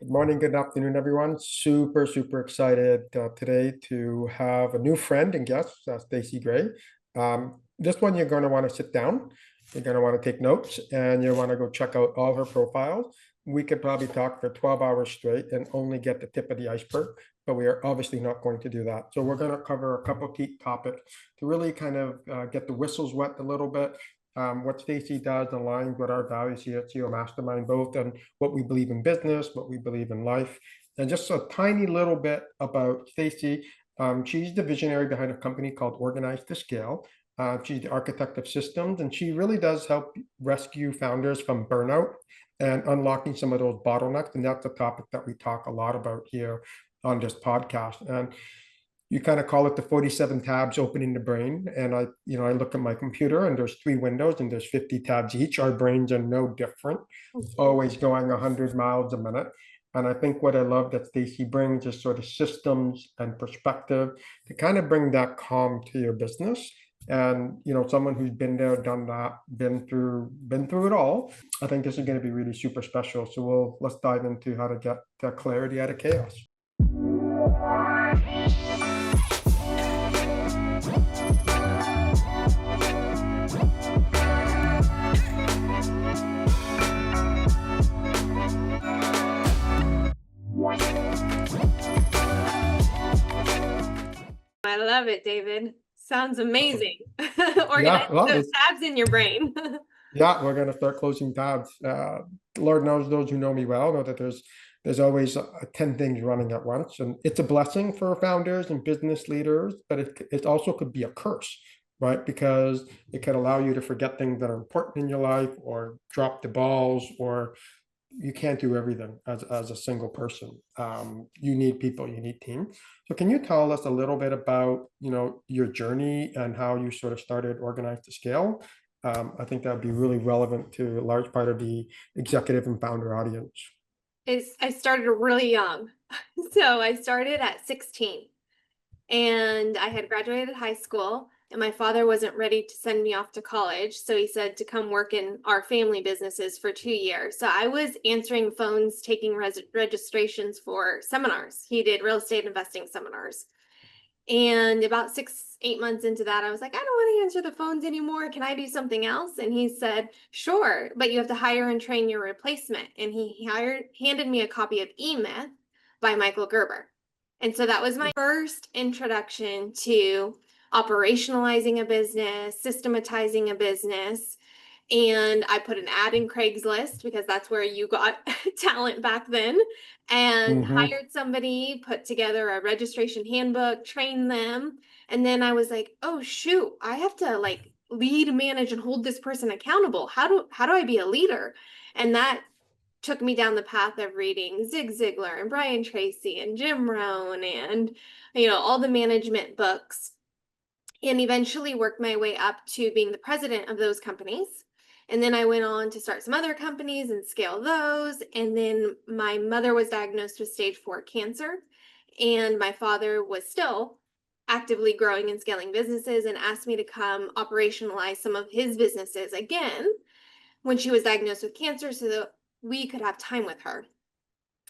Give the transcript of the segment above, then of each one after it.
Good morning, good afternoon, everyone. Super excited today to have a new friend and guest, Staci Gray. This one, you're going to want to sit down, you're going to want to take notes, and you want to go check out all her profiles. We could probably talk for 12 hours straight and only get the tip of the iceberg, but we are obviously not going to do that. So we're going to cover a couple key topics to really kind of get the whistles wet a little bit. What Staci does aligns with our values here at CEO Mastermind, both and what we believe in business, what we believe in life, and just a tiny little bit about Staci. She's the visionary behind a company called Organize to Scale. She's the architect of systems, and she really does help rescue founders from burnout and unlocking some of those bottlenecks. And that's a topic that we talk a lot about here on this podcast. And you kind of call it the 47 tabs opening the brain. And I look at my computer and there's 3 windows and there's 50 tabs each. Our brains are no different, always going 100 miles a minute. And I think what I love that Staci brings is sort of systems and perspective to kind of bring that calm to your business. And someone who's been there, done that, been through it all. I think this is going to be really super special. So let's dive into how to get that clarity out of chaos. I love it, David. Sounds amazing. Organize those tabs in your brain. Yeah, we're going to start closing tabs. Lord knows those who know me well know that there's always 10 things running at once. And it's a blessing for founders and business leaders, but it also could be a curse, right? Because it can allow you to forget things that are important in your life or drop the balls, or you can't do everything as a single person. You need people, you need team. So can you tell us a little bit about, your journey and how you sort of started Organize to Scale? I think that would be really relevant to a large part of the executive and founder audience. I started really young. So I started at 16 and I had graduated high school and my father wasn't ready to send me off to college. So he said to come work in our family businesses for 2 years. So I was answering phones, taking registrations for seminars. He did real estate investing seminars. And about 6-8 months into that, I was like, I don't want to answer the phones anymore. Can I do something else? And he said, sure, but you have to hire and train your replacement. And he handed me a copy of E-Myth by Michael Gerber. And so that was my first introduction to operationalizing a business, systematizing a business. And I put an ad in Craigslist because that's where you got talent back then, and hired somebody, put together a registration handbook, trained them. And then I was like, oh, shoot, I have to like lead, manage, and hold this person accountable. How do I be a leader? And that took me down the path of reading Zig Ziglar and Brian Tracy and Jim Rohn and, all the management books, and eventually worked my way up to being the president of those companies. And then I went on to start some other companies and scale those. And then my mother was diagnosed with stage 4 cancer. And my father was still actively growing and scaling businesses and asked me to come operationalize some of his businesses again when she was diagnosed with cancer so that we could have time with her.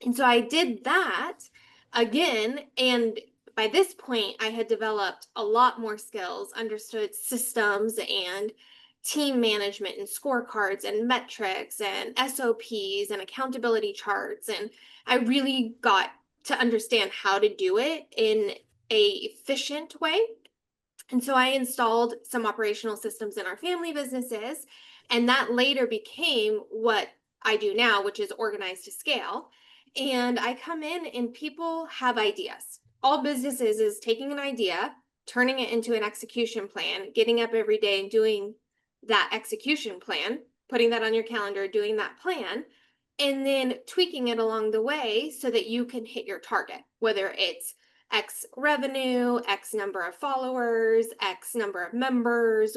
And so I did that again. And by this point, I had developed a lot more skills, understood systems and team management and scorecards and metrics and SOPs and accountability charts. And I really got to understand how to do it in a efficient way. And so I installed some operational systems in our family businesses. And that later became what I do now, which is Organize to Scale. And I come in and people have ideas. All businesses is taking an idea, turning it into an execution plan, getting up every day and doing that execution plan, putting that on your calendar, doing that plan, and then tweaking it along the way so that you can hit your target, whether it's X revenue, X number of followers, X number of members,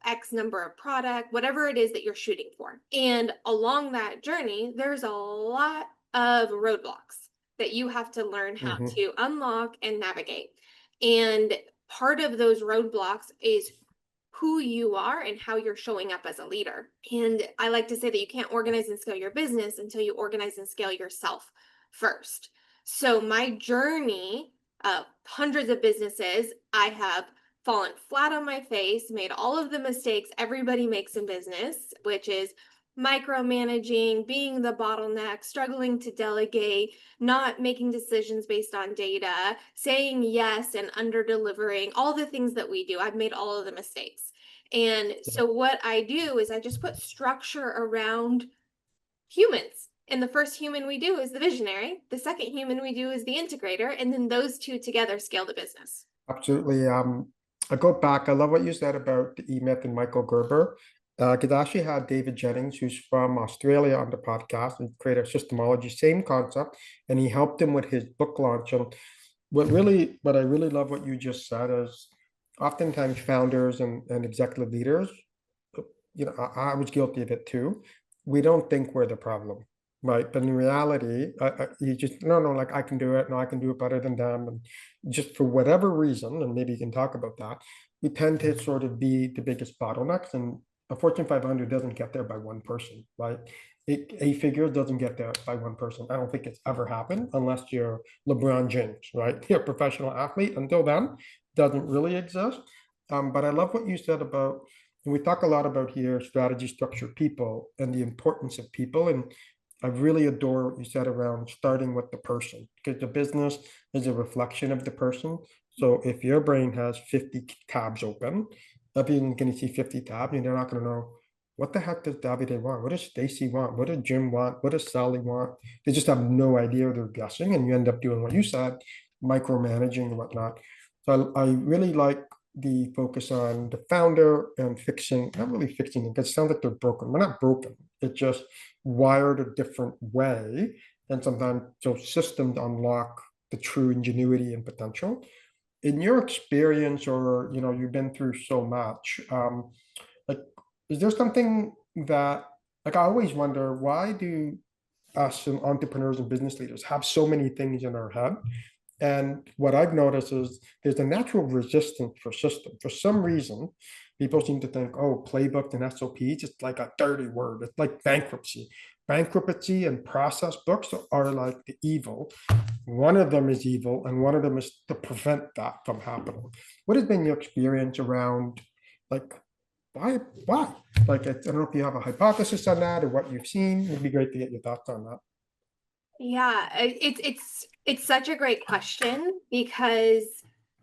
X number of product, whatever it is that you're shooting for. And along that journey, there's a lot of roadblocks that you have to learn how to unlock and navigate. And part of those roadblocks is who you are and how you're showing up as a leader. And I like to say that you can't organize and scale your business until you organize and scale yourself first. So my journey of hundreds of businesses, I have fallen flat on my face, made all of the mistakes everybody makes in business, which is micromanaging, being the bottleneck, struggling to delegate, not making decisions based on data, saying yes and under delivering, all the things that we do. I've made all of the mistakes. And so what I do is I just put structure around humans. And the first human we do is the visionary. The second human we do is the integrator. And then those two together scale the business. Absolutely. I go back. I love what you said about the E-Myth and Michael Gerber. Because I actually had David Jennings, who's from Australia, on the podcast and created a systemology, same concept, and he helped him with his book launch. And what I really love what you just said is oftentimes founders and executive leaders, I was guilty of it too. We don't think we're the problem, right? But in reality, you just no, no, like I can do it. No, I can do it better than them. And just for whatever reason, and maybe you can talk about that, we tend to sort of be the biggest bottlenecks. And a Fortune 500 doesn't get there by one person, right? A figure doesn't get there by one person. I don't think it's ever happened unless you're LeBron James, right? You're a professional athlete. Until then, doesn't really exist. But I love what you said about, and we talk a lot about here strategy, structure, people, and the importance of people. And I really adore what you said around starting with the person, because the business is a reflection of the person. So if your brain has 50 tabs open, everyone's going to see 50 tabs, and they're not going to know what the heck does Davide want? What does Stacy want? What does Jim want? What does Sally want? They just have no idea. They're guessing, and you end up doing what you said, micromanaging and whatnot. So I really like the focus on the founder and fixing, not really fixing it, because it sounds like they're broken. We're not broken. It's just wired a different way. And sometimes those systems unlock the true ingenuity and potential. In your experience, or you've been through so much, like, is there something that, like, I always wonder, why do us and entrepreneurs and business leaders have so many things in our head? And what I've noticed is there's a natural resistance for system. For some reason, people seem to think, oh, playbooks and SOPs, it's like a dirty word. It's like bankruptcy. Bankruptcy and process books are like the evil. One of them is evil, and one of them is to prevent that from happening. What has been your experience around, like, why, why? Like, I don't know if you have a hypothesis on that or what you've seen. It'd be great to get your thoughts on that. Yeah, it's such a great question because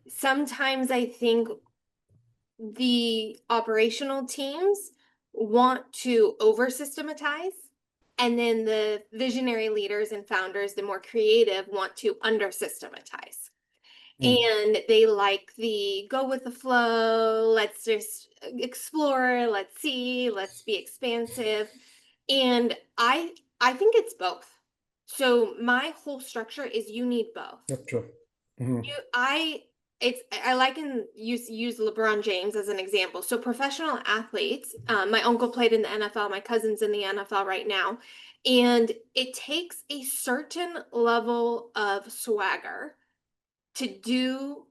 sometimes I think the operational teams want to over systematize, and then the visionary leaders and founders, the more creative, want to under systematize. Mm, And they like the go with the flow, let's just explore, let's see, let's be expansive. And I think it's both. So my whole structure is you need both. that's true. Mhm. You I like and use LeBron James as an example. So professional athletes, my uncle played in the NFL, my cousin's in the NFL right now, and it takes a certain level of swagger to do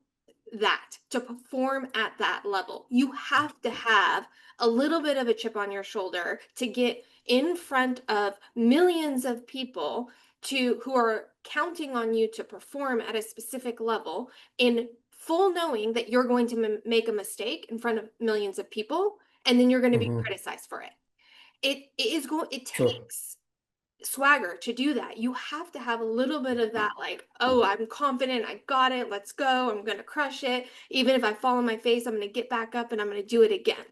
that, to perform at that level. You have to have a little bit of a chip on your shoulder to get in front of millions of people who are counting on you to perform at a specific level in full knowing that you're going to make a mistake in front of millions of people and then you're going to be Mhm. criticized for it. It Sure. takes swagger to do that. You have to have a little bit of that, like, oh, I'm confident, I got it, let's go, I'm gonna crush it. Even if I fall on my face, I'm gonna get back up and I'm gonna do it again.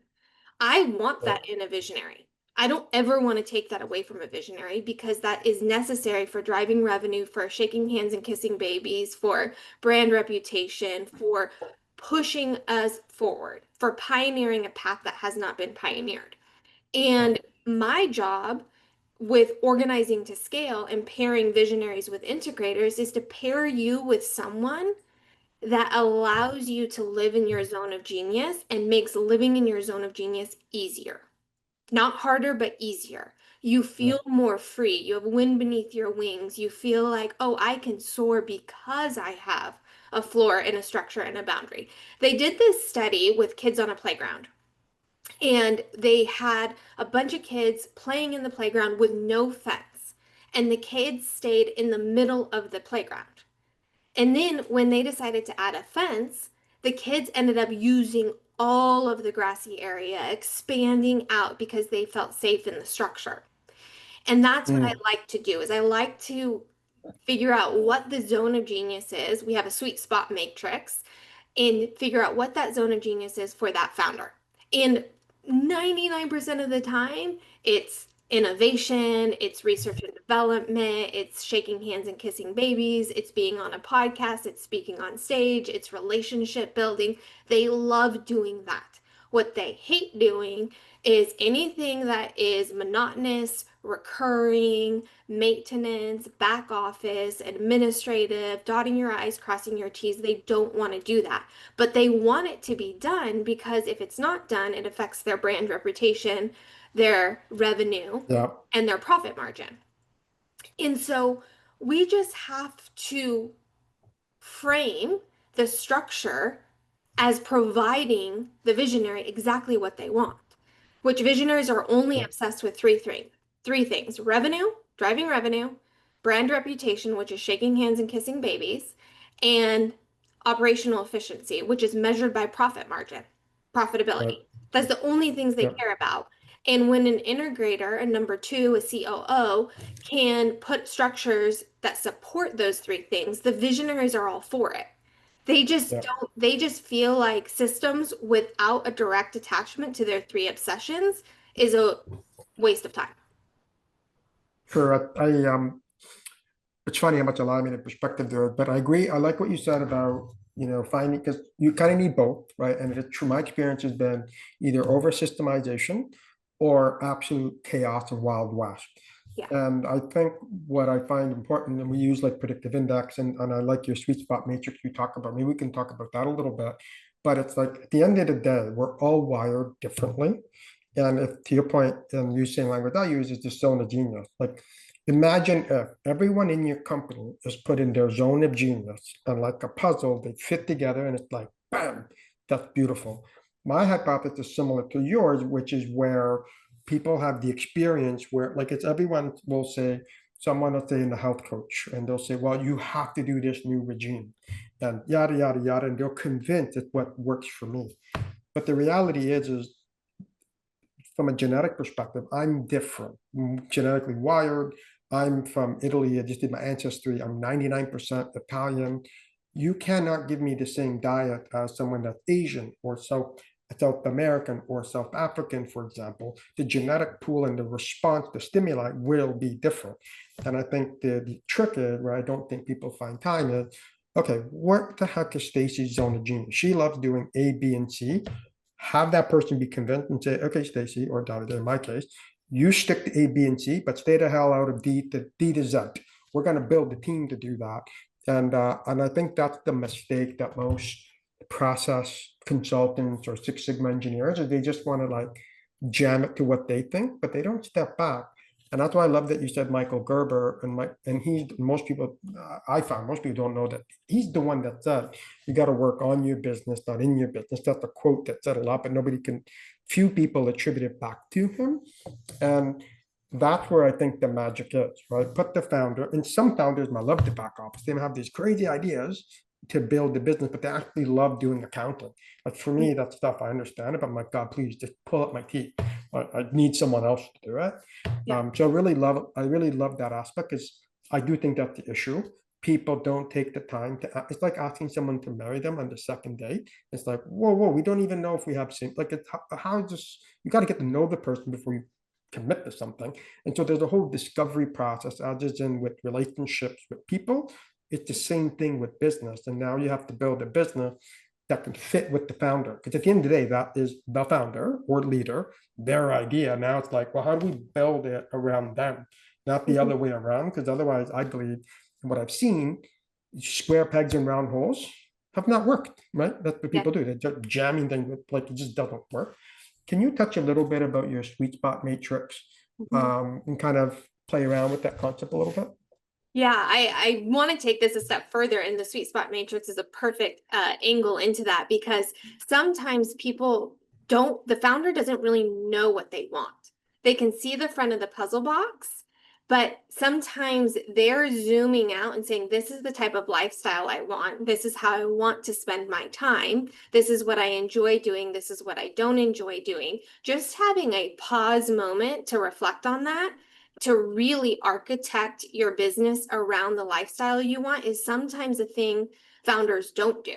I want Yeah. that in a visionary. I don't ever want to take that away from a visionary because that is necessary for driving revenue, for shaking hands and kissing babies, for brand reputation, for pushing us forward, for pioneering a path that has not been pioneered. Yeah. And my job with organizing to scale and pairing visionaries with integrators is to pair you with someone that allows you to live in your zone of genius and makes living in your zone of genius easier. Not harder, but easier. You Yeah. feel more free. You have wind beneath your wings. You feel like, oh, I can soar because I have a floor and a structure and a boundary. They did this study with kids on a playground and they had a bunch of kids playing in the playground with no fence. and the kids stayed in the middle of the playground. And then when they decided to add a fence, the kids ended up using all of the grassy area, expanding out because they felt safe in the structure. And that's what I Mm, like to do is I like to figure out what the zone of genius is. We have a sweet spot matrix and figure out what that zone of genius is for that founder. And 99% of the time, it's innovation, it's research and development, it's shaking hands and kissing babies, it's being on a podcast, it's speaking on stage, it's relationship building. They love doing that. What they hate doing is anything that is monotonous, recurring, maintenance, back office, administrative, dotting your I's, crossing your T's. They don't want to do that. But they want it to be done because if it's not done, it affects their brand reputation, their revenue, yeah, and their profit margin. And so we just have to frame the structure as providing the visionary exactly what they want, which visionaries are only yeah, obsessed with three things: revenue, driving revenue, brand reputation, which is shaking hands and kissing babies, and operational efficiency, which is measured by profit margin, right, profitability. That's the only things they yeah, care about. And when an integrator, and number two, a COO, can put structures that support those three things, the visionaries are all for it. They just yeah. don't, they just feel like systems without a direct attachment to their three obsessions is a waste of time. Sure. It's funny how much alignment and perspective there is, but I agree. I like what you said about, finding, because you kind of need both, right? And my experience has been either over systemization or absolute chaos and wild west. Yeah. And I think what I find important, and we use like predictive index, and I like your sweet spot matrix you talk about. Maybe we can talk about that a little bit. But it's like at the end of the day, we're all wired differently. And if to your point, and you saying language I use is the zone of genius. Like imagine if everyone in your company is put in their zone of genius and like a puzzle, they fit together and it's like, bam, that's beautiful. My hypothesis is similar to yours, which is where people have the experience where like it's everyone will say, someone will say in the health coach and they'll say, well, you have to do this new regime and yada, yada, yada. And they're convinced it's what works for me. But the reality is from a genetic perspective, I'm different, genetically wired. I'm from Italy. I just did my ancestry. I'm 99% Italian. You cannot give me the same diet as someone that's Asian or South American or South African, for example. The genetic pool and the response to stimuli will be different. And I think the trick is where I don't think people find time is, okay, what the heck is Staci's zone of genius? She loves doing A, B, and C. Have that person be convinced and say, okay, Staci or Davide, in my case, you stick to A, B, and C, but stay the hell out of D to Z. We're going to build a team to do that. And I think that's the mistake that most process consultants or Six Sigma engineers is they just want to like jam it to what they think, but they don't step back. And that's why I love that you said Michael Gerber and he's most people I found most people don't know that he's the one that said you got to work on your business, not in your business. That's a quote that said a lot, but few people attribute it back to him. And that's where I think the magic is, right? Put the founder, and some founders might love the back office. They might have these crazy ideas to build the business, but they actually love doing accounting. Like for me, that stuff, I understand it, but I'm like, God, please just pull up my teeth. I need someone else to do it. Yeah. So I really love that aspect because I do think that's the issue. People don't take the time to, it's like asking someone to marry them on the second date. It's like, whoa, we don't even know if we have same, like, it's how just, you got to get to know the person before you commit to something. And so there's a whole discovery process, as in with relationships with people. It's the same thing with business. And now you have to build a business that can fit with the founder. Because at the end of the day, that is the founder or leader, their idea. Now it's like, well, how do we build it around them? Not the Mhm. other way around. Because otherwise, I believe what I've seen, square pegs and round holes have not worked, right? That's what Yeah. people do. They're just jamming things with, like it just doesn't work. Can you touch a little bit about your sweet spot matrix Mhm. and kind of play around with that concept a little bit? Yeah, I want to take this a step further, and the sweet spot matrix is a perfect angle into that because sometimes people don't, the founder doesn't really know what they want. They can see the front of the puzzle box, But sometimes they're zooming out and saying, this is the type of lifestyle I want. This is how I want to spend my time. This is what I enjoy doing. This is what I don't enjoy doing. Just having a pause moment to reflect on that, to really architect your business around the lifestyle you want, is sometimes a thing founders don't do.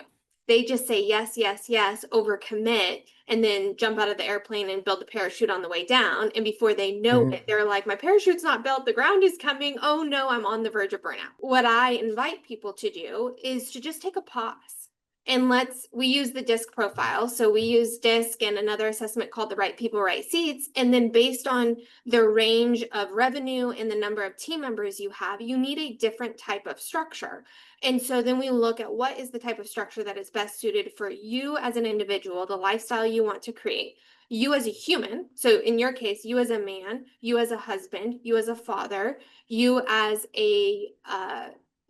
They just say yes, yes, yes, overcommit, and then jump out of the airplane and build the parachute on the way down. And before they know it, they're like, my parachute's not built, the ground is coming. Oh no, I'm on the verge of burnout. What I invite people to do is to just take a pause. And we use the DISC profile. So we use DISC and another assessment called the Right People, Right Seats. And then based on the range of revenue and the number of team members you have, you need a different type of structure. And so then we look at what is the type of structure that is best suited for you as an individual, the lifestyle you want to create, you as a human. So in your case, you as a man, you as a husband, you as a father, you as a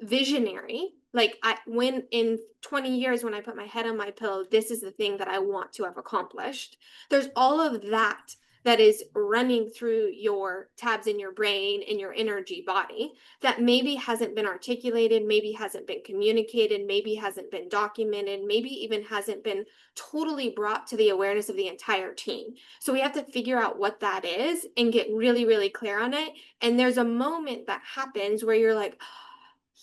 visionary. Like when in 20 years, when I put my head on my pillow, this is the thing that I want to have accomplished. There's all of that that is running through your tabs in your brain and your energy body that maybe hasn't been articulated, maybe hasn't been communicated, maybe hasn't been documented, maybe even hasn't been totally brought to the awareness of the entire team. So we have to figure out what that is and get really, really clear on it. And there's a moment that happens where you're like,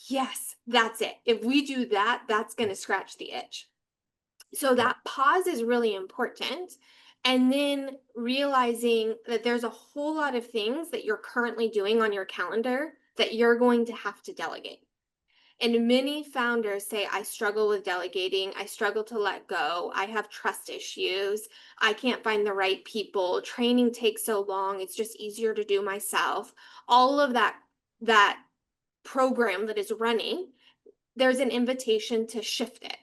yes, that's it. If we do that, that's going to scratch the itch. So that pause is really important. And then realizing that there's a whole lot of things that you're currently doing on your calendar that you're going to have to delegate. And many founders say, I struggle with delegating. I struggle to let go. I have trust issues. I can't find the right people. Training takes so long. It's just easier to do myself. All of that program that is running, there's an invitation to shift it.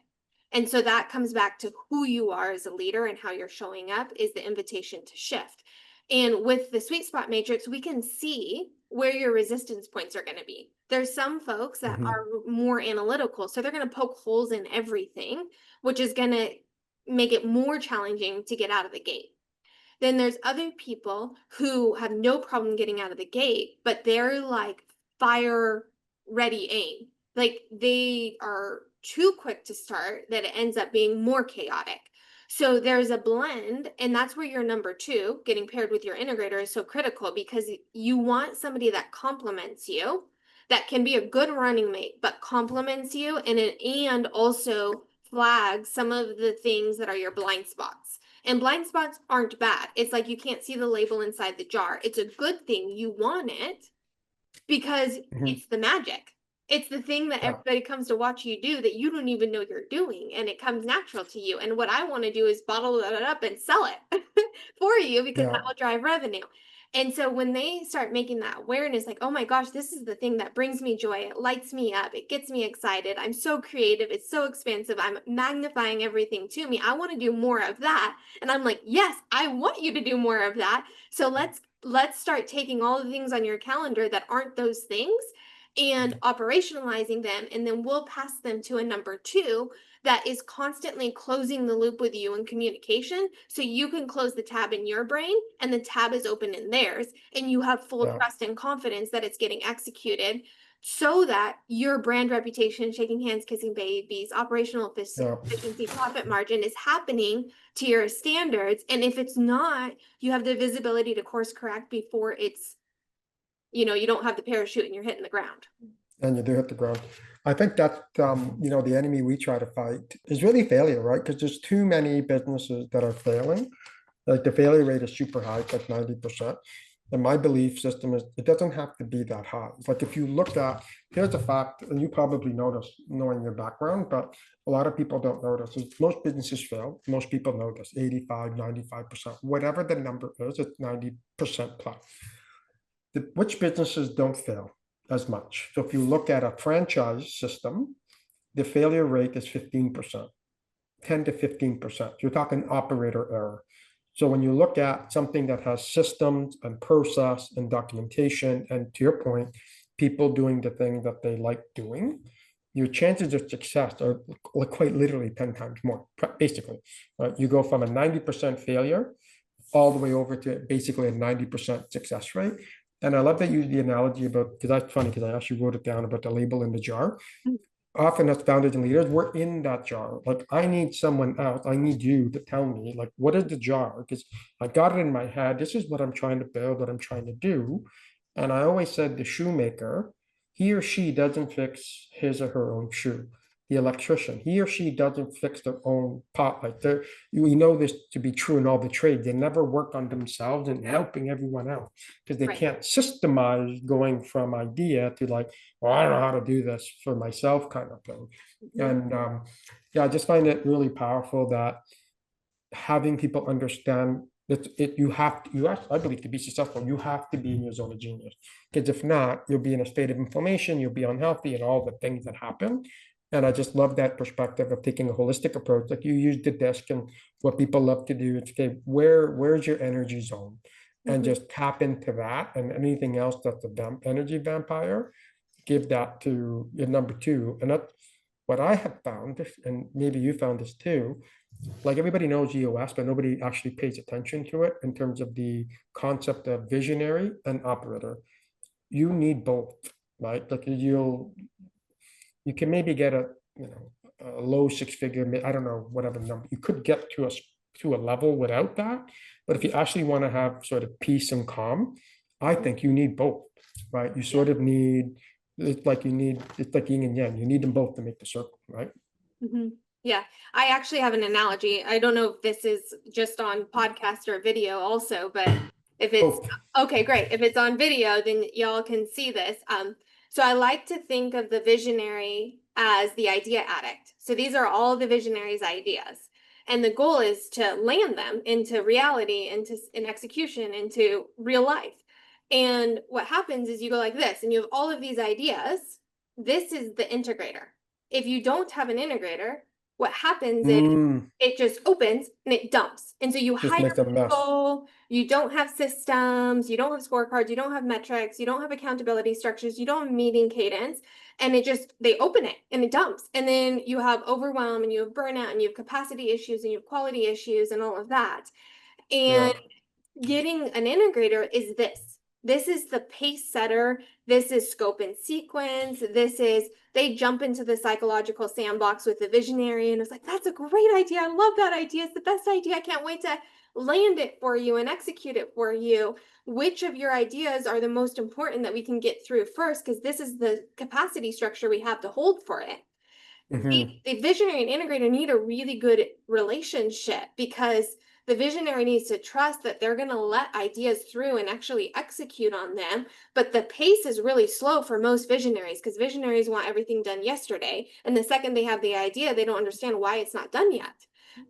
And so that comes back to who you are as a leader and how you're showing up is the invitation to shift. And with the sweet spot matrix, we can see where your resistance points are going to be. There's some folks that are more analytical, so they're going to poke holes in everything, which is going to make it more challenging to get out of the gate. Then there's other people who have no problem getting out of the gate, but they're like fire ready aim. Like they are too quick to start that it ends up being more chaotic. So there's a blend, and that's where your number two, getting paired with your integrator, is so critical because you want somebody that complements you, that can be a good running mate, but complements you and also flags some of the things that are your blind spots. And blind spots aren't bad. It's like you can't see the label inside the jar. It's a good thing. You want it because it's the magic. It's the thing that everybody comes to watch you do that you don't even know you're doing, and it comes natural to you. And what I want to do is bottle it up and sell it for you because that will drive revenue. And so when they start making that awareness, like, oh my gosh, this is the thing that brings me joy. It lights me up. It gets me excited. I'm so creative. It's so expansive. I'm magnifying everything to me. I want to do more of that. And I'm like, yes, I want you to do more of that. So let's start taking all the things on your calendar that aren't those things and operationalizing them. And then we'll pass them to a number two that is constantly closing the loop with you in communication. So you can close the tab in your brain and the tab is open in theirs. And you have full trust and confidence that it's getting executed so that your brand reputation, shaking hands, kissing babies, operational efficiency, profit margin is happening to your standards. And if it's not, you have the visibility to course correct before it's, you don't have the parachute and you're hitting the ground. And you do hit the ground. I think that, the enemy we try to fight is really failure, right? Because there's too many businesses that are failing. Like the failure rate is super high, it's like 90%. And my belief system is it doesn't have to be that high. It's like if you look at, here's a fact, and you probably know this knowing your background, but a lot of people don't know this. Most businesses fail. Most people know this, 85, 95%. Whatever the number is, it's 90% plus. Which businesses don't fail as much? So if you look at a franchise system, the failure rate is 15%, 10 to 15%. You're talking operator error. So when you look at something that has systems and process and documentation, and to your point, people doing the thing that they like doing, your chances of success are quite literally 10 times more, basically. Right? You go from a 90% failure all the way over to basically a 90% success rate. And I love that you use the analogy about, because that's funny, because I actually wrote it down about the label in the jar. Often as founders and leaders, we're in that jar. Like, I need someone else. I need you to tell me, like, what is the jar? Because I got it in my head. This is what I'm trying to build, what I'm trying to do. And I always said the shoemaker, he or she doesn't fix his or her own shoe. The electrician, he or she doesn't fix their own pot. Like, we know this to be true in all the trades. They never work on themselves and helping everyone else because they Right. can't systemize going from idea to like, well, I don't know how to do this for myself kind of thing. And yeah, I just find it really powerful that having people understand that you have to, I believe, to be successful, you have to be in your zone of genius. Because if not, you'll be in a state of inflammation, you'll be unhealthy, and all the things that happen. And I just love that perspective of taking a holistic approach. Like you use the desk, and what people love to do is, okay, where's your energy zone? And just tap into that, and anything else that's a energy vampire, give that to your number two. And that's what I have found, and maybe you found this too. Like everybody knows EOS, but nobody actually pays attention to it in terms of the concept of visionary and operator. You need both, right? Like you can maybe get a low six figure, I don't know, whatever number. You could get to a level without that. But if you actually want to have sort of peace and calm, I think you need both, right? You sort of need, it's like yin and yang. You need them both to make the circle, right? Yeah, I actually have an analogy. I don't know if this is just on podcast or video also, but if it's Both. okay, great. If it's on video, then y'all can see this. So I like to think of the visionary as the idea addict. So these are all the visionaries' ideas. And the goal is to land them into reality, into in execution, into real life. And what happens is you go like this, and you have all of these ideas. This is the integrator. If you don't have an integrator, what happens is it just opens and it dumps. And so you Just hire makes a mess. people, you don't have systems, you don't have scorecards, you don't have metrics, you don't have accountability structures, you don't have meeting cadence. And it just, they open it and it dumps. And then you have overwhelm and you have burnout and you have capacity issues and you have quality issues and all of that. Yeah. And getting an integrator is this. This is the pace setter. This is scope and sequence. This is, they jump into the psychological sandbox with the visionary and it's like, that's a great idea. I love that idea. It's the best idea. I can't wait to land it for you and execute it for you. Which of your ideas are the most important that we can get through first? Because this is the capacity structure we have to hold for it. The visionary and integrator need a really good relationship because the visionary needs to trust that they're going to let ideas through and actually execute on them. But the pace is really slow for most visionaries because visionaries want everything done yesterday. And the second they have the idea, they don't understand why it's not done yet.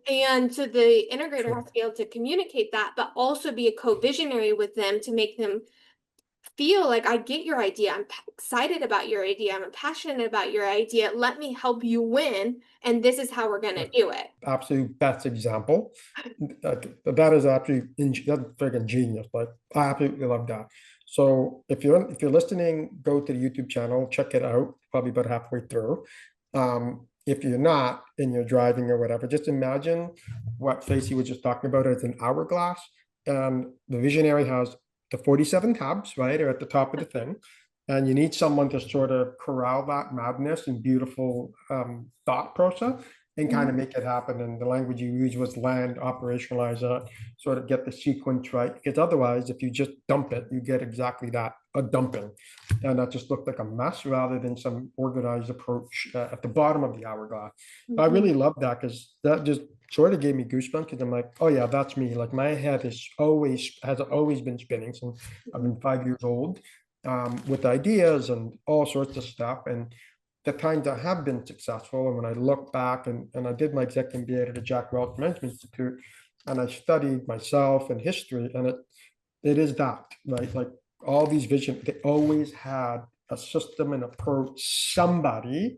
And so the integrator has to be able to communicate that, but also be a co-visionary with them to make them feel like I get your idea. I'm excited about your idea. I'm passionate about your idea. Let me help you win. And this is how we're going to do it. Absolute best example. That is actually that's freaking genius. Like I absolutely love that. So if you're listening, go to the YouTube channel, check it out. Probably about halfway through. If you're not and you're driving or whatever, just imagine what Staci was just talking about as an hourglass, and the visionary has the 47 tabs, right, or at the top of the thing. And you need someone to sort of corral that madness and beautiful thought process and kind of make it happen. And the language you use was land, operationalize it, sort of get the sequence right. Because otherwise, if you just dump it, you get exactly that, a dumping. And that just looked like a mess rather than some organized approach at the bottom of the hourglass. I really love that because that just sort of gave me goosebumps because I'm like, oh yeah, that's me. Like my head has always been spinning since I've been 5 years old, with ideas and all sorts of stuff. And the times that have been successful, and when I look back and I did my executive MBA at the Jack Welch Management Institute, and I studied myself and history, and it is that, right? Like all these visions, they always had a system and approach, somebody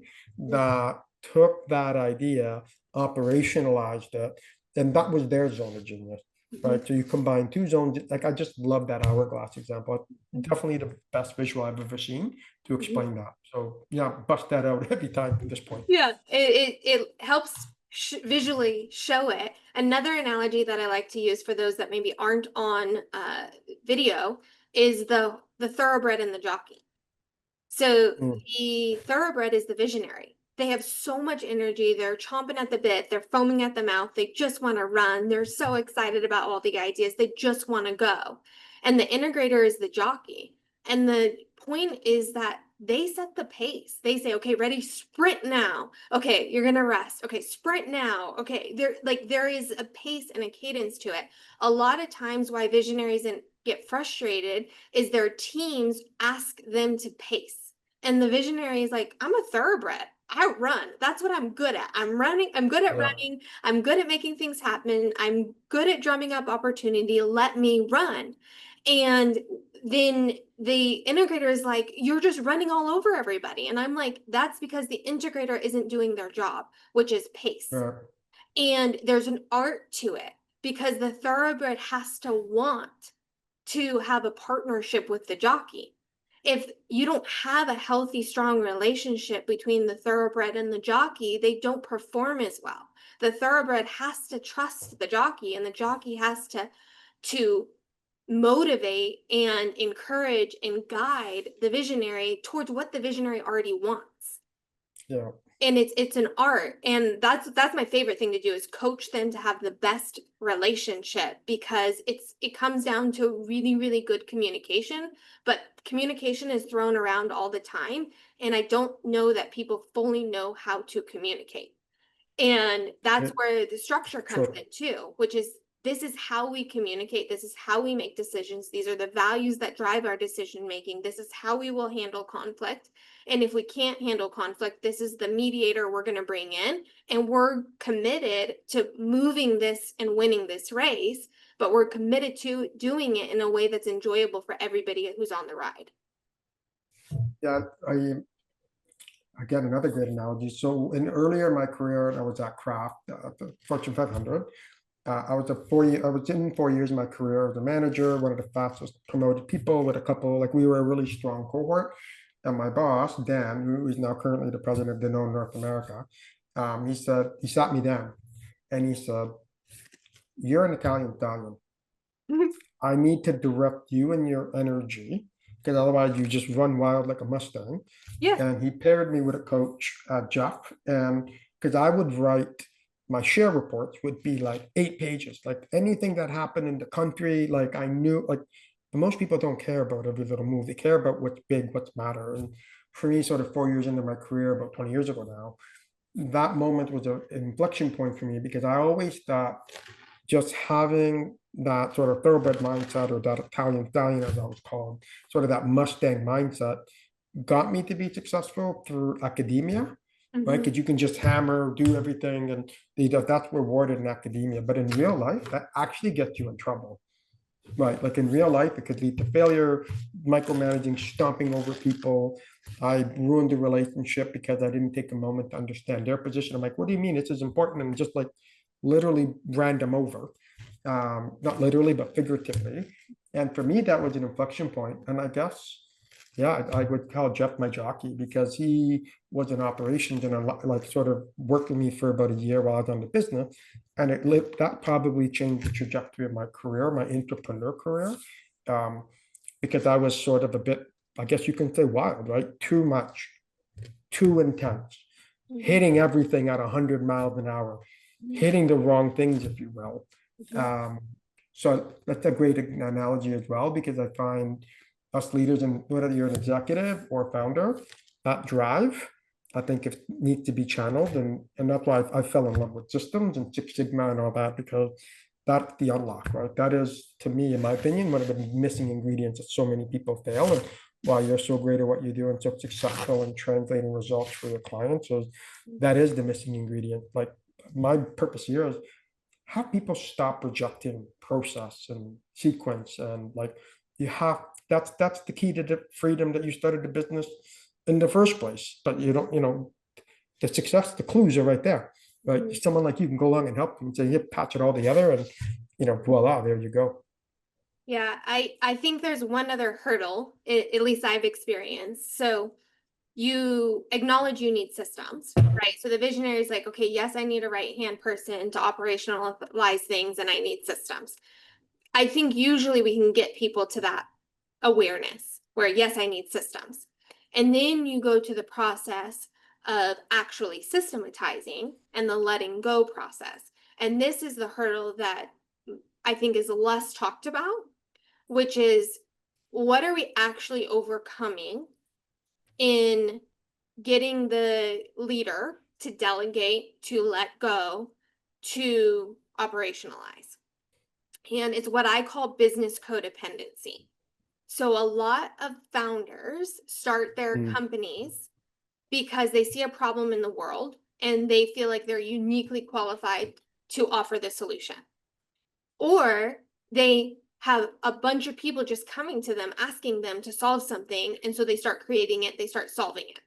that took that idea, operationalized it, and that was their zone of genius. Right. So you combine two zones. Like I just love that hourglass example. Definitely the best visual I've ever seen to explain that. So yeah, bust that out every time at this point. Yeah, it helps visually show it. Another analogy that I like to use for those that maybe aren't on video is the the thoroughbred and the jockey. So Mm, the thoroughbred is the visionary. They have so much energy. They're chomping at the bit. They're foaming at the mouth. They just want to run. They're so excited about all the ideas. They just want to go. And the integrator is the jockey. And the point is that they set the pace. They say, okay, ready, sprint now. Okay, you're going to rest. Okay, sprint now. Okay, there is a pace and a cadence to it. A lot of times why visionaries get frustrated is their teams ask them to pace. And the visionary is like, I'm a thoroughbred. I run. That's what I'm good at. I'm running. I'm good at yeah, running. I'm good at making things happen. I'm good at drumming up opportunity. Let me run. And then the integrator is like, you're just running all over everybody. And I'm like, that's because the integrator isn't doing their job, which is pace. yeah, And there's an art to it because the thoroughbred has to want to have a partnership with the jockey. If you don't have a healthy, strong relationship between the thoroughbred and the jockey, they don't perform as well. The thoroughbred has to trust the jockey, and the jockey has to motivate and encourage and guide the visionary towards what the visionary already wants. yeah. And it's an art, and that's my favorite thing to do is coach them to have the best relationship, because it comes down to really, really good communication. But communication is thrown around all the time, and I don't know that people fully know how to communicate. And that's It, where the structure comes sure. in too, which is, this is how we communicate. This is how we make decisions. These are the values that drive our decision making. This is how we will handle conflict. And if we can't handle conflict, this is the mediator we're going to bring in. And we're committed to moving this and winning this race, but we're committed to doing it in a way that's enjoyable for everybody who's on the ride. Yeah, again, another great analogy. So in earlier in my career, I was at Kraft, the Fortune 500. I was in 4 years of my career as a manager, one of the fastest promoted people with a couple, like we were a really strong cohort. And my boss, Dan, who is now currently the president of Danone North America, he sat me down and he said, "You're an Italian stallion. I need to direct you and your energy because otherwise you just run wild like a Mustang." Yes. And he paired me with a coach, Jeff, and because I would write my share reports would be like 8 pages, like anything that happened in the country, like I knew, like most people don't care about every little move. They care about what's big, what's matter. And for me, sort of 4 years into my career, about 20 years ago now, that moment was an inflection point for me because I always thought just having that sort of thoroughbred mindset or that Italian stallion, as I was called, sort of that Mustang mindset, got me to be successful through academia, right? Mhm. Because you can just hammer, do everything, and that's rewarded in academia. But in real life, that actually gets you in trouble, right? Like in real life, it could lead to failure, micromanaging, stomping over people. I ruined the relationship because I didn't take a moment to understand their position. I'm like, what do you mean? This is important, and just like literally ran them over, not literally, but figuratively. And for me, that was an inflection point. And I guess, yeah, I would call Jeff my jockey because he was in operations and like sort of worked with me for about a year while I was on the business. And that probably changed the trajectory of my career, my entrepreneur career, um, because I was sort of a bit, I guess you can say wild, right? Too much, too intense, Mhm. hitting everything at 100 miles an hour, Mhm. hitting the wrong things, if you will. Mhm. Um, so that's a great analogy as well, because I find us leaders, and whether you're an executive or founder, that drive, I think it needs to be channeled. And that's why I fell in love with systems and Six Sigma and all that, because that's the unlock, right? That is, to me, in my opinion, one of the missing ingredients that so many people fail. And why you're so great at what you do and so successful in translating results for your clients is that is the missing ingredient. Like my purpose here is have people stop rejecting process and sequence, and like you have that's the key to the freedom that you started the business in the first place. But you don't, the success, the clues are right there, right? Mhm. Someone like you can go along and help them and say, "Here, patch it all together," and voila, there you go. Yeah, I think there's one other hurdle, at least I've experienced. So you acknowledge you need systems, right? So the visionary is like, okay, yes, I need a right hand person to operationalize things, and I need systems. I think usually we can get people to that awareness where yes, I need systems. And then you go to the process of actually systematizing and the letting go process. And this is the hurdle that I think is less talked about, which is what are we actually overcoming in getting the leader to delegate, to let go, to operationalize. And it's what I call business codependency. So a lot of founders start their Mm. companies because they see a problem in the world and they feel like they're uniquely qualified to offer the solution. Or they have a bunch of people just coming to them asking them to solve something, and so they start creating it, they start solving it.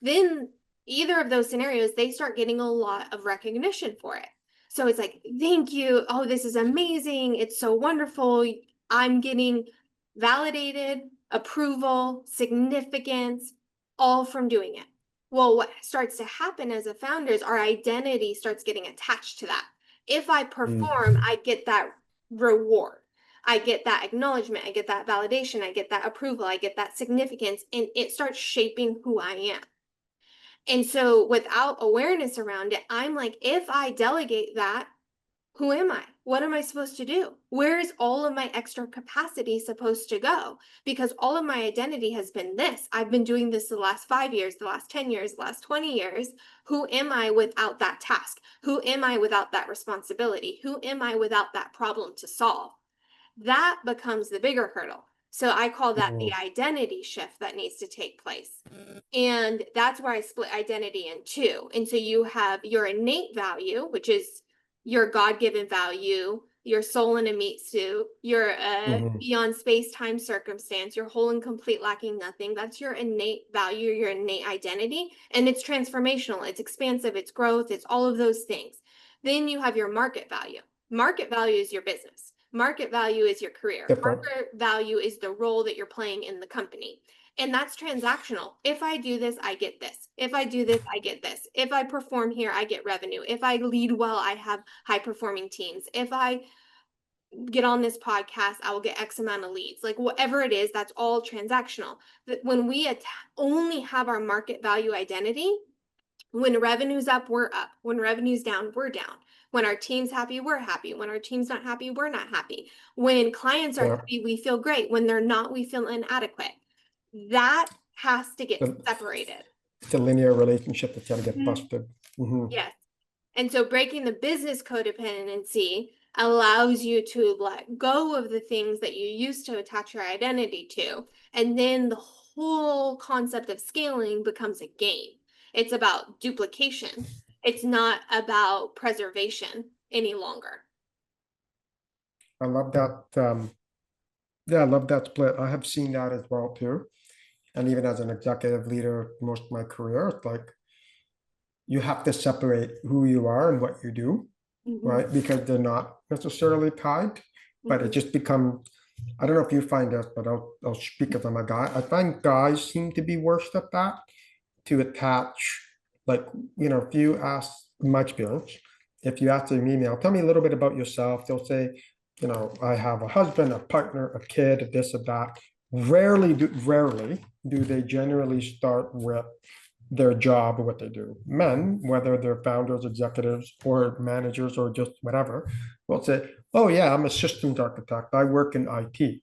Then either of those scenarios, they start getting a lot of recognition for it. So it's like, thank you. Oh, this is amazing. It's so wonderful. I'm getting validated, approval, significance, all from doing it. Well, what starts to happen as a founder is our identity starts getting attached to that. If I perform, Mm. I get that reward. I get that acknowledgement. I get that validation. I get that approval. I get that significance. And it starts shaping who I am. And so without awareness around it, I'm like, if I delegate that, who am I? What am I supposed to do? Where is all of my extra capacity supposed to go? Because all of my identity has been this. I've been doing this the last 5 years, the last 10 years, the last 20 years. Who am I without that task? Who am I without that responsibility? Who am I without that problem to solve? That becomes the bigger hurdle. So I call that the Mm. identity shift that needs to take place. And that's where I split identity in two. And so you have your innate value, which is your God-given value, your soul in a meat suit, your Mhm. beyond space-time circumstance, your whole and complete lacking nothing. That's your innate value, your innate identity. And it's transformational, it's expansive, it's growth, it's all of those things. Then you have your market value. Market value is your business. Market value is your career. Different. Market value is the role that you're playing in the company. And that's transactional. If I do this, I get this. If I do this, I get this. If I perform here, I get revenue. If I lead well, I have high performing teams. If I get on this podcast, I will get X amount of leads. Like whatever it is, that's all transactional. But when we only have our market value identity, when revenue's up, we're up. When revenue's down, we're down. When our team's happy, we're happy. When our team's not happy, we're not happy. When clients are Yeah. happy, we feel great. When they're not, we feel inadequate. That has to get The, separated. it's a linear relationship that's got to get Mhm. busted. Hmm. Yes. And so breaking the business codependency allows you to let go of the things that you used to attach your identity to. And then the whole concept of scaling becomes a game. It's about duplication. It's not about preservation any longer. I love that. Yeah, I love that split. I have seen that as well too. And even as an executive leader, most of my career, it's like you have to separate who you are and what you do, Mhm, right? Because they're not necessarily tied, but it mhm. just becomes, I don't know if you find this, but I'll speak as I'm a guy. I find guys seem to be worse at that, to attach, like, if you ask, in my experience, if you ask them an email, tell me a little bit about yourself, they'll say, I have a husband, a partner, a kid, this or that. Rarely do they generally start with their job or what they do. Men, whether they're founders, executives, or managers, or just whatever, will say, "Oh yeah, I'm a systems architect. I work in IT."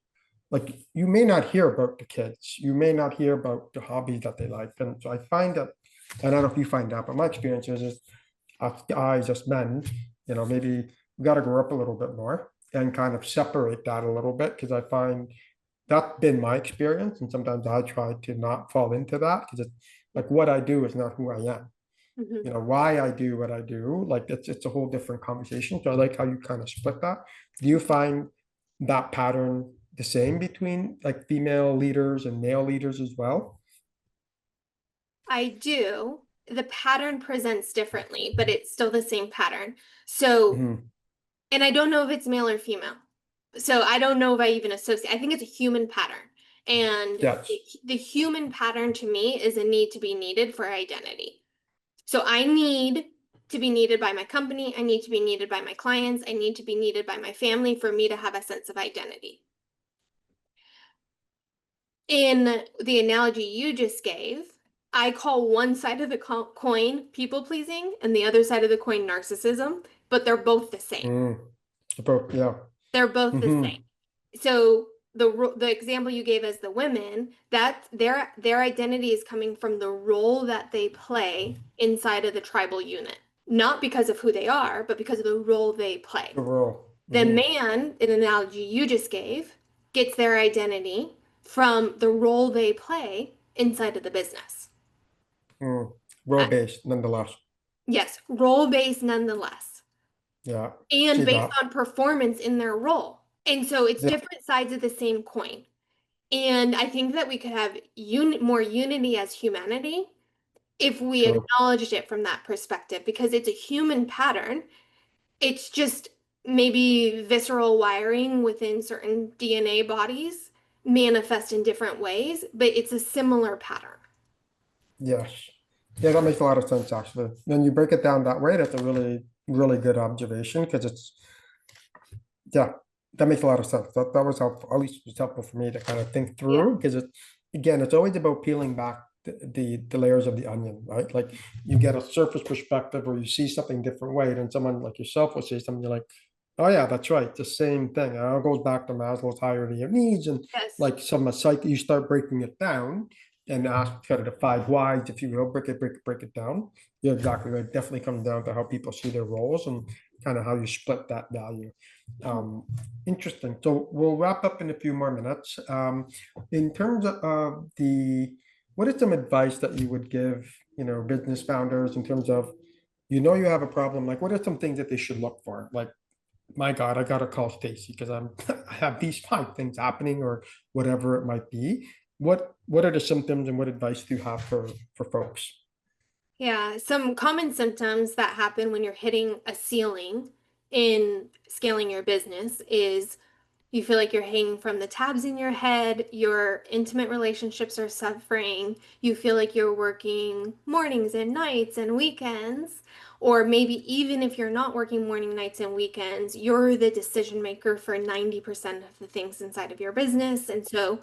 Like you may not hear about the kids, you may not hear about the hobbies that they like, and so I find that, and I don't know if you find that, but my experience is us guys, just men, maybe we got to grow up a little bit more and kind of separate that a little bit because I find that's been my experience. And sometimes I try to not fall into that because it's like what I do is not who I am. Mhm. Why I do what I do, like it's a whole different conversation. So I like how you kind of split that. Do you find that pattern the same between like female leaders and male leaders as well? I do. The pattern presents differently, but it's still the same pattern. So, Hmm. and I don't know if it's male or female. So I don't know if I even associate. I think it's a human pattern. And Yes. the human pattern to me is a need to be needed for identity. So I need to be needed by my company. I need to be needed by my clients. I need to be needed by my family for me to have a sense of identity. In the analogy you just gave, I call one side of the coin people pleasing and the other side of the coin narcissism, but they're both the same. Mm. About, yeah. They're both the Hmm. same. So the example you gave as the women, that their identity is coming from the role that they play inside of the tribal unit, not because of who they are, but because of the role they play. The role. The Hmm. man, an analogy you just gave, gets their identity from the role they play inside of the business. Mm. Uh, Role-based, nonetheless. yes, role based nonetheless, Yeah. and See based that. on performance in their role. And so it's Yeah. different sides of the same coin. And I think that we could have more unity as humanity if we True. acknowledged it from that perspective, because it's a human pattern. It's just maybe visceral wiring within certain DNA bodies manifest in different ways, but it's a similar pattern. Yes. Yeah, that makes a lot of sense, actually. When you break it down that way, that's a really, really good observation because it's, yeah, that makes a lot of sense. That was helpful, at least it was helpful for me to kind of think Yeah. through because again, it's always about peeling back the layers of the onion, right? Like you get a surface perspective or you see something different way, then someone like yourself will say something you're like, oh yeah, that's right, the same thing. It all goes back to Maslow's hierarchy of needs and Yes. like some psych, you start breaking it down and ask kind of the five whys, if you will, break it down. You're exactly right. It definitely comes down to how people see their roles and kind of how you split that value. Um, Interesting. So we'll wrap up in a few more minutes. In terms of what is some advice that you would give, business founders in terms of, you have a problem, like what are some things that they should look for? Like, my God, I gotta call Staci because I have these five things happening or whatever it might be. What are the symptoms and what advice do you have for folks? Yeah, some common symptoms that happen when you're hitting a ceiling in scaling your business is you feel like you're hanging from the tabs in your head, your intimate relationships are suffering, you feel like you're working mornings and nights and weekends, or maybe even if you're not working morning, nights, and weekends, you're the decision maker for 90% of the things inside of your business. And so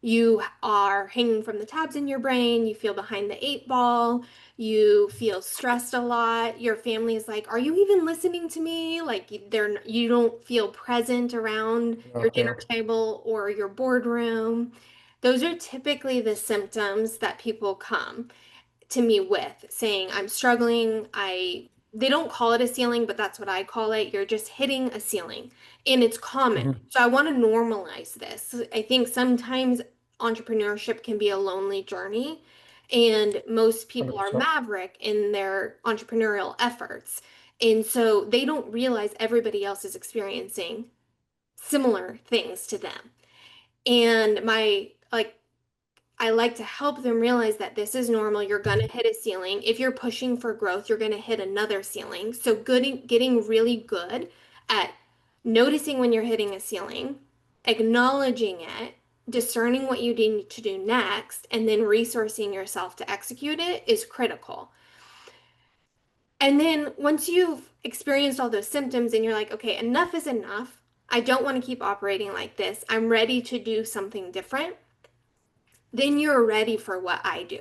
you are hanging from the tabs in your brain, you feel behind the eight ball, you feel stressed a lot. Your family is like, "Are you even listening to me?" Like you don't feel present around your Out dinner there. table or your boardroom. Those are typically the symptoms that people come to me with saying I'm struggling. They don't call it a ceiling, but that's what I call it. You're just hitting a ceiling and it's common. Mhm. So I want to normalize this. I think sometimes entrepreneurship can be a lonely journey and most people are 100%. maverick in their entrepreneurial efforts. And so they don't realize everybody else is experiencing similar things to them. And I like to help them realize that this is normal. You're going to hit a ceiling. If you're pushing for growth, you're going to hit another ceiling. So getting really good at noticing when you're hitting a ceiling, acknowledging it, discerning what you need to do next, and then resourcing yourself to execute it is critical. And then once you've experienced all those symptoms and you're like, okay, enough is enough. I don't want to keep operating like this. I'm ready to do something different. Then you're ready for what I do.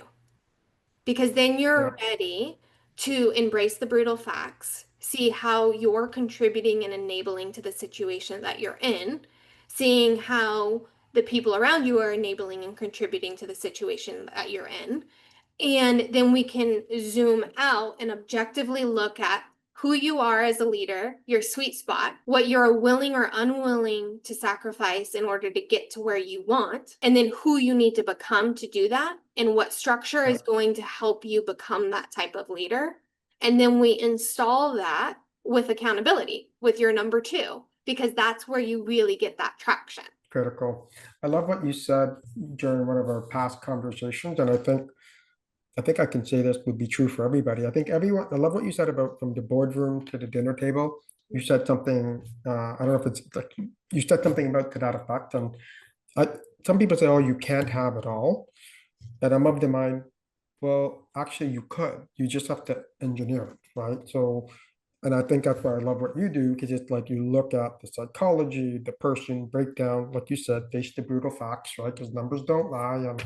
Because then Yeah. you're ready to embrace the brutal facts, see how you're contributing and enabling to the situation that you're in, seeing how the people around you are enabling and contributing to the situation that you're in, and then we can zoom out and objectively look at who you are as a leader, your sweet spot, what you're willing or unwilling to sacrifice in order to get to where you want, and then who you need to become to do that, and what structure Yeah. is going to help you become that type of leader. And then we install that with accountability with your number two, because that's where you really get that traction. Critical. I love what you said during one of our past conversations, and I think I can say this would be true for everybody. I think everyone, I love what you said about from the boardroom to the dinner table. You said something, I don't know if it's like you said something about to that effect. And I, some people say, oh, you can't have it all. And I'm of the mind, well, actually you could. You just have to engineer it, right? So And I think that's why I love what you do, because it's like you look at the psychology, the person breakdown, like you said, face the brutal facts, right? Because numbers don't lie, and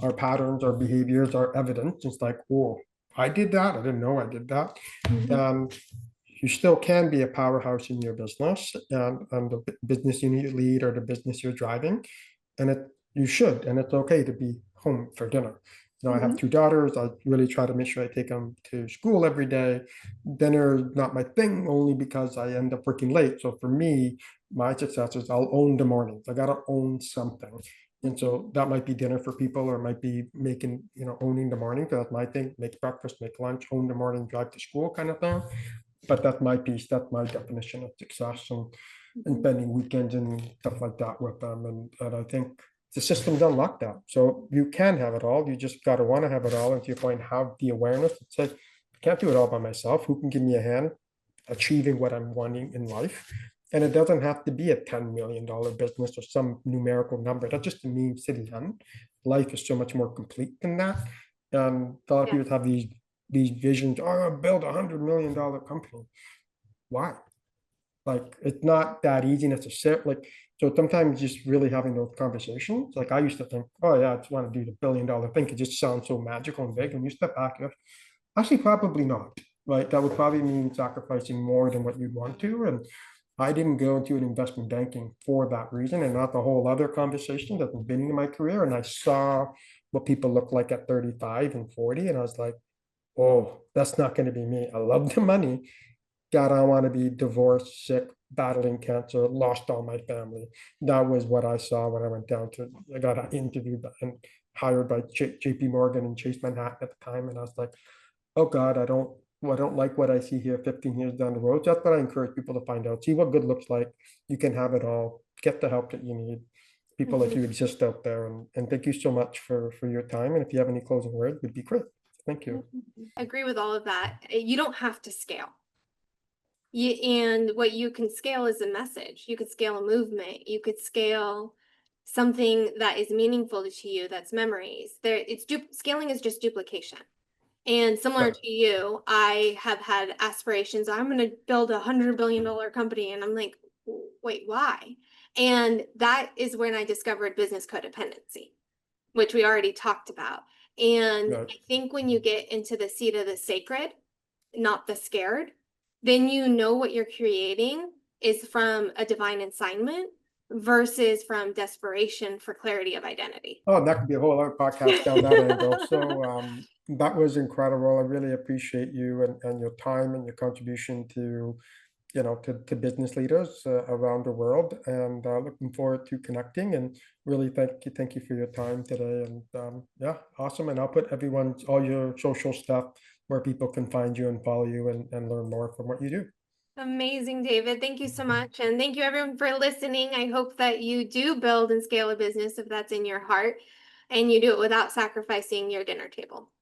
our patterns, our behaviors are evidence. It's like, oh, I did that. I didn't know I did that. Mhm. And you still can be a powerhouse in your business and the business you need to lead or the business you're driving. And you should, and it's okay to be home for dinner. I have Mhm. 2 daughters. I really try to make sure I take them to school every day. Dinner is not my thing, only because I end up working late. So for me, my success is I'll own the mornings. I gotta own something. And Mhm. so that might be dinner for people, or it might be making, owning the morning. That's my thing. Make breakfast, make lunch, own the morning, drive to school kind of thing. But that's my piece. That's my definition of success, and Mhm. spending weekends and stuff like that with them. And I think the system's unlocked that. So you can have it all. You just got to want to have it all. And to your point, have the awareness that says, I can't do it all by myself. Who can give me a hand achieving what I'm wanting in life? And it doesn't have to be a $10 million business or some numerical number. That just means city end. Life is so much more complete than that. And a lot of Yeah. people have these visions, oh, I'll build $100 million company. Why? Like, it's not that easy necessarily. Like, so sometimes just really having those conversations, like I used to think, oh yeah, I just want to do the $1 billion thing. It just sounds so magical and big. And you step back, actually probably not. Right? That would probably mean sacrificing more than what you'd want to. And I didn't go into an investment banking for that reason, and not the whole other conversation at the beginning of my career. And I saw what people look like at 35 and 40, and I was like, oh, that's not going to be me. I love the money. God, I want to be divorced, sick, battling cancer, lost all my family. That was what I saw when I went down to, I got interviewed and hired by JP Morgan and Chase Manhattan at the time. And I was like, oh God, I don't like what I see here 15 years down the road. That's what I encourage people to find out. See what good looks like. You can have it all. Get the help that you need. People like Mhm. you exist out there. And thank you so much for your time. And if you have any closing words, would be great. Thank you. Agree with all of that. You don't have to scale. And what you can scale is a message. You could scale a movement. You could scale something that is meaningful to you. That's memories. Scaling is just duplication. And similar Right. to you, I have had aspirations. I'm going to build $100 billion company, and I'm like, wait, why? And that is when I discovered business codependency, which we already talked about. And Right. I think when you get into the seat of the sacred, not the scared, then you know what you're creating is from a divine assignment versus from desperation for clarity of identity. Oh, and that could be a whole other podcast down that angle. So that was incredible. I really appreciate you and your time and your contribution to, to business leaders around the world. And looking forward to connecting. And really thank you for your time today. And yeah, awesome. And I'll put all your social stuff where people can find you and follow you and learn more from what you do. Amazing, David. Thank you so much. And thank you, everyone, for listening. I hope that you do build and scale a business if that's in your heart, and you do it without sacrificing your dinner table.